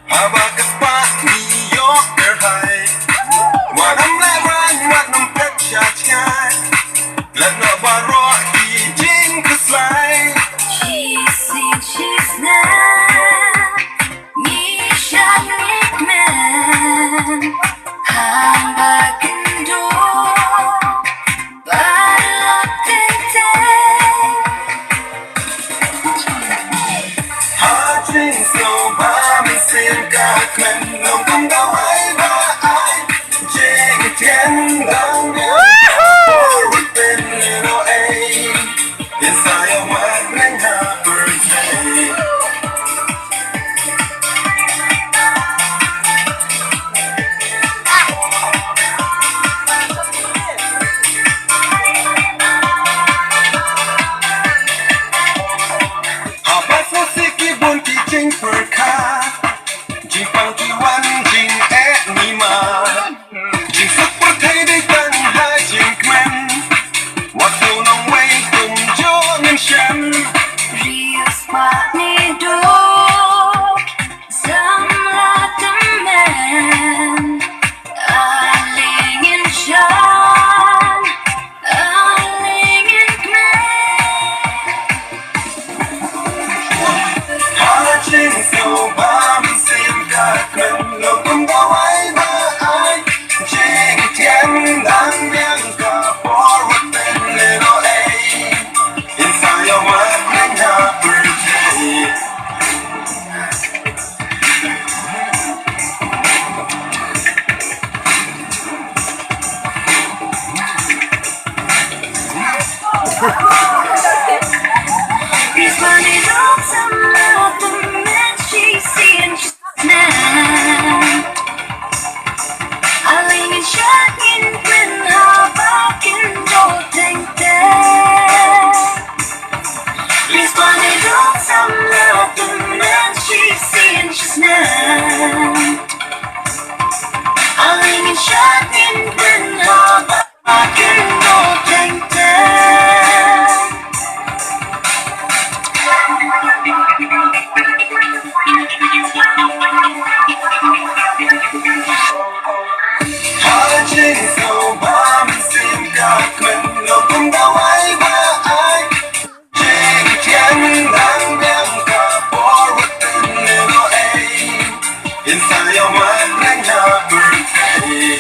Habang kapag-iyokerhay Walang laran, walang pagsyatsyay Lagna baro, ijing kaslay She thinks she's not me, Shanique man. I'm back in door, but locked in day. Hajing so bami sim ka kmen Nông tung đau ai ba ai Jing tien dang mian Forward been little A Inside your mind, bring her birthday Habang musiki bunti jing perka Jing pang kiwan jing ni ma Jing super thay đi tân hai jing kmen Wat vô nông way cùng cho ngân shen Real smart me do, some like the man. Arling in Sean, Arling in Hajing so bami sim ka kmen Nông tung đau ai ba ai Jing tien dang mian ka Forward been little A Inside your mind, bring her birthday He's running on some other man. She's seeing she's now. Arling in Sean, when her back in door tank there. He's running on some other man. She's seeing she's now. Arling in Sean, when her back in door tank there. Hajing so bami sim ka kmen Nông tung đau ai ba ai Jing tien dang mian ka Forward been little A Inside your mind, bring her birthday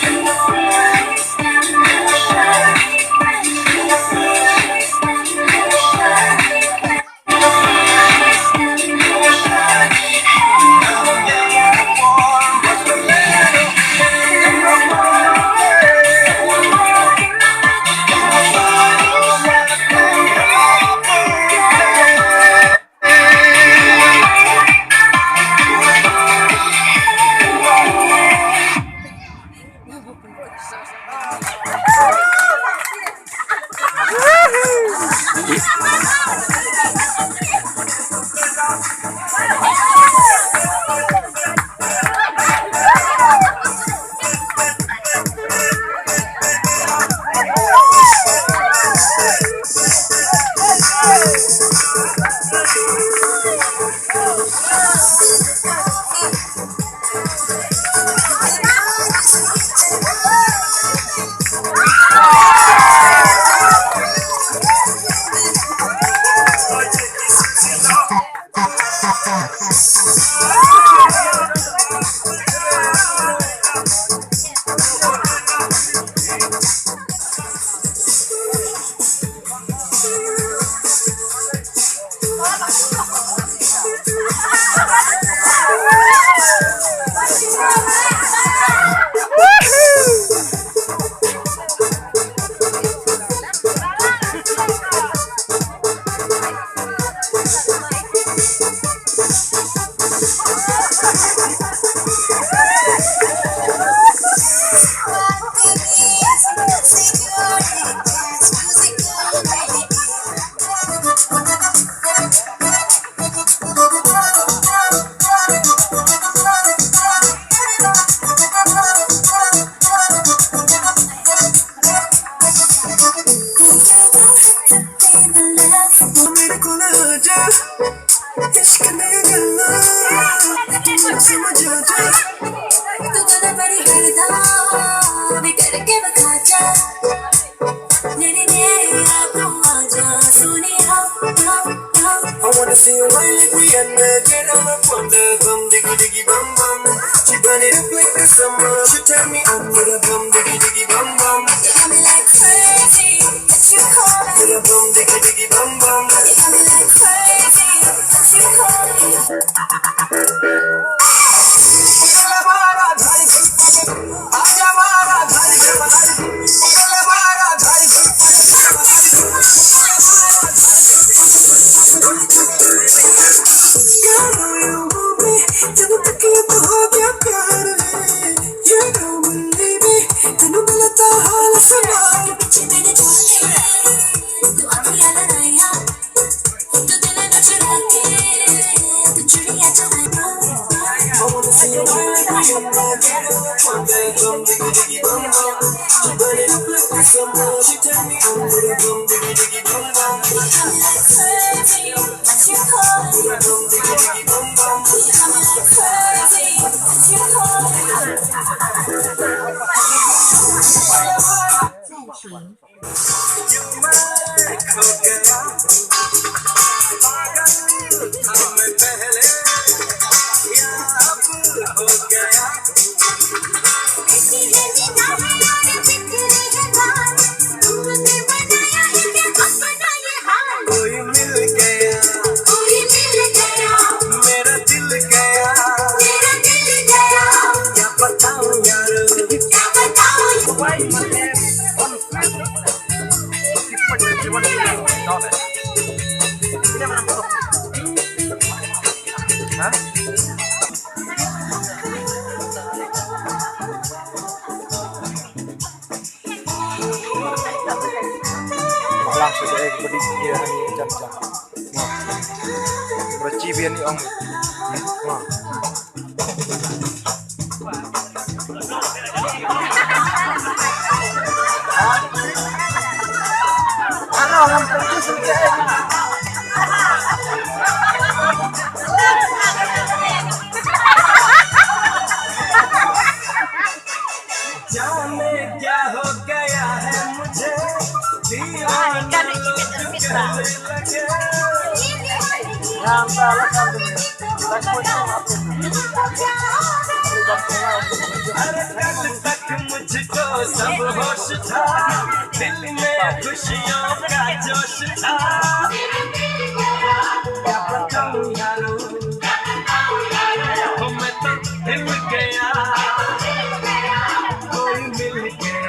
turn me on with a bum diggy diggy bum bum. You got me like crazy, what you call it? With a bum diggy diggy bum bum. You got me like crazy, what you call it? आजा मारा धारी पे बनाई पगले मारा धारी पे You know you want me जब तक ये तो हो गया प्यार है You don't believe me तेनू मिलता हाल सुना पीछे तेरे चले तू अखियां लगाया तू दिल न चुरा के तू चुड़िया चलाया I wanna see you like me and my girl. One day, bum diggy diggy bum bum. She burn it up like the summer. She turn me on with a bum diggy diggy bum bum. You got me like crazy, what you call it? With a bum diggy diggy bum bum. You got me like crazy, what you call it? You मैं खो गया पागल हमें पहले या अब हो गया कोई मिल गया मेरा दिल गया क्या बताऊं यार langsung saya beri dia ni jam-jam. Bercibian ni om. Ano ang pagkusun kaya? जाने क्या हो गया है मुझे दीवाना लगे हर कल तक मुझको सब होश था दिल में खुशियों का जोश था क्या बताऊं यारो मैं तो हिल गया कोई मिल गया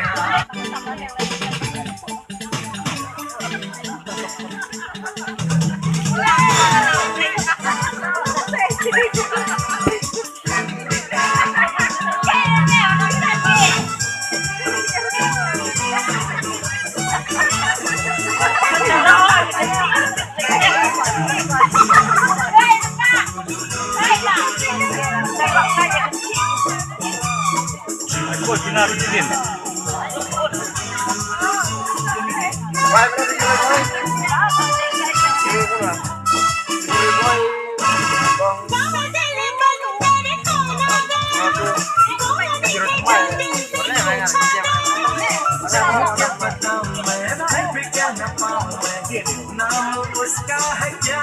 नाम उसका है क्या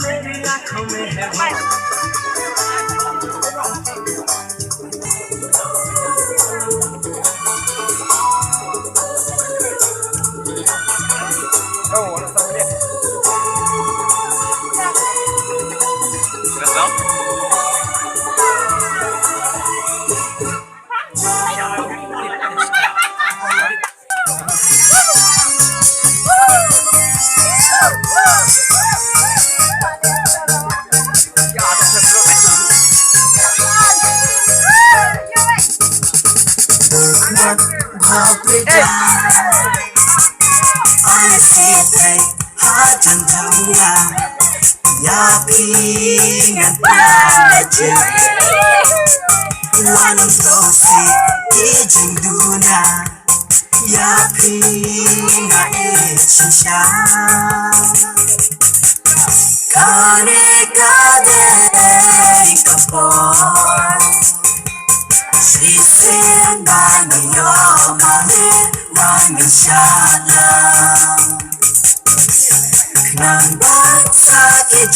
मेरी आँखों में है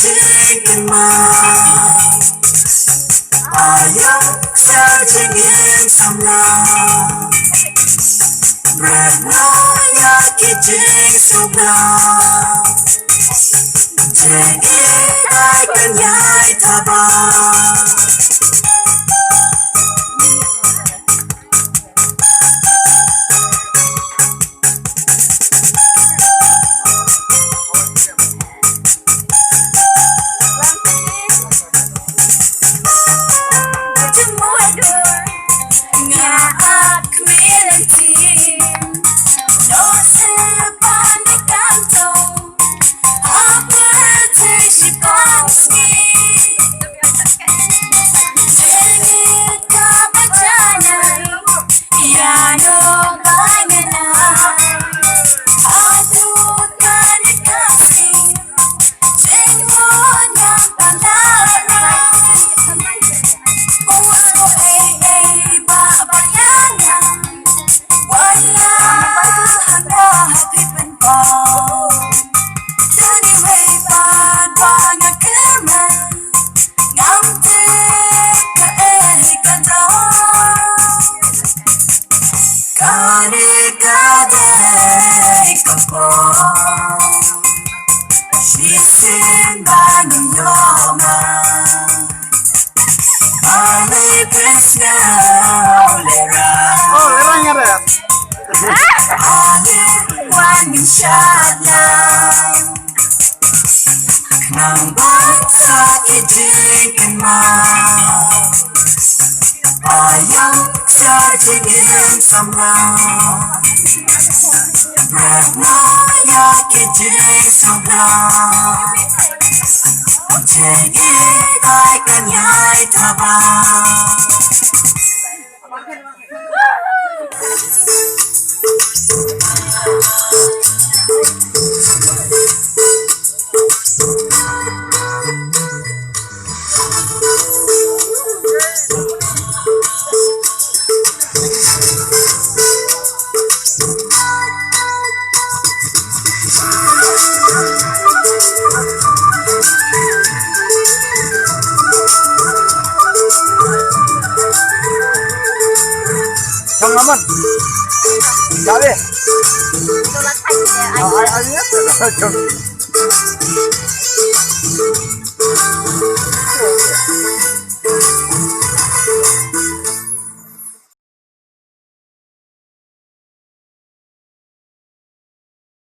jing in mind. I am searching in some love. Bread now, yaki jing so brown. Jing it, I can yai taba. She's in by New York. Only Krishna, only one you shot now. Number sake drinking mouth. I am searching in some love. Bread now, yaki jing so brown. Jing it, I can yai taba. Aman, cari. Ayo,